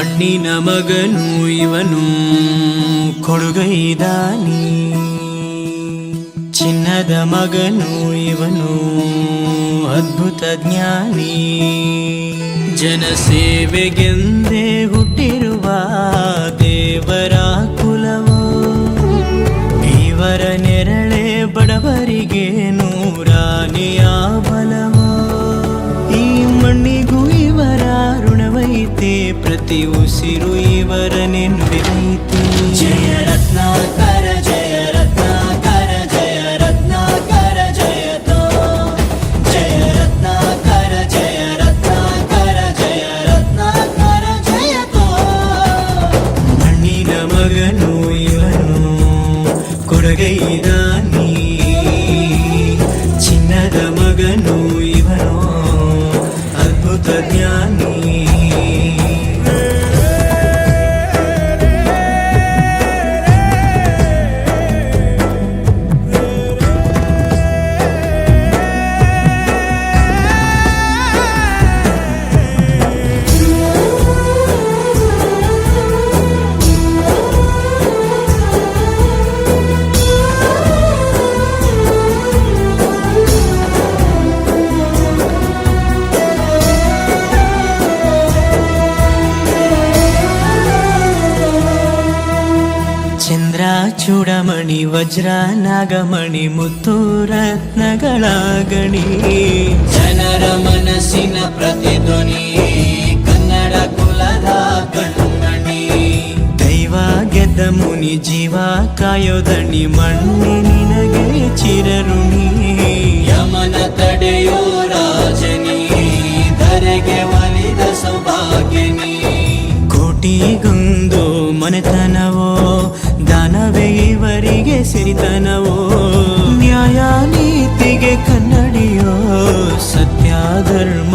ಮಣ್ಣಿನ ಮಗನು ಇವನು ಕೊಡುಗೈದಾನಿ, ಚಿನ್ನದ ಮಗನು ಇವನು ಅದ್ಭುತ ಜ್ಞಾನಿ. ಜನಸೇವೆಗೆಂದೇ ಹುಟ್ಟಿರುವ ದೇವರ ಕುಲವೋ, ಇವರ ನೆರಳೆ ಬಡವರಿಗೆ ನೂರಾನೆಯ ಬಲವೋ. ಈ ಮಣ್ಣಿಗೂ ಇವರ ಋಣವೈತೆ, ಪ್ರತಿ ಉಸಿರು ಇವರ ನೆನಪಿನೈತೆ. ಜಯ ರತ್ನಾಕರ ಜಯ ರತ್ನಾಕರ ಜಯ ರತ್ನಾಕರ ಜಯತೋ, ಜಯ ರತ್ನಾಕರ ಜಯ ರತ್ನಾಕರ ಜಯ ರತ್ನಾಕರ ಜಯತೋ. ಮಣ್ಣಿನ ಮಗನು ಇವನು ಕೊಡುಗೈದಾನಿ, ಚಿನ್ನದ ಮಗನು ಇವನು ಅದ್ಭುತ ಜ್ಞಾನಿ. ಚಂದ್ರ ಚೂಡಮಣಿ ವಜ್ರ ನಾಗಮಣಿ ಮುತ್ತು ರತ್ನಗಳ ಗಣಿ, ಜನರ ಮನಸ್ಸಿನ ಪ್ರತಿಧ್ವನಿ ಕನ್ನಡ ಕುಲದ ಕಣ್ಮಣಿ. ದೈವ ಗೆದ್ದ ಮುನಿ ಜೀವ ಕಾಯೋದಣಿ, ಮಣ್ಣಿ ನಿನಗೆ ಚಿರಋಣಿ. ಯಮನ ತಡೆಯೋ ರಾಜನಿ, ಧರೆಗೆ ಒಲಿದ ಸೌಭಾಗ್ಯನಿ. ಕೋಟಿಗೊಂದು ಮನೆತನವೋ, ದಾನವೇ ಇವರಿಗೆ ಸಿರಿತನವೋ. ನ್ಯಾಯ ನೀತಿಗೆ ಕನ್ನಡಿಯೋ, ಸತ್ಯ ಧರ್ಮ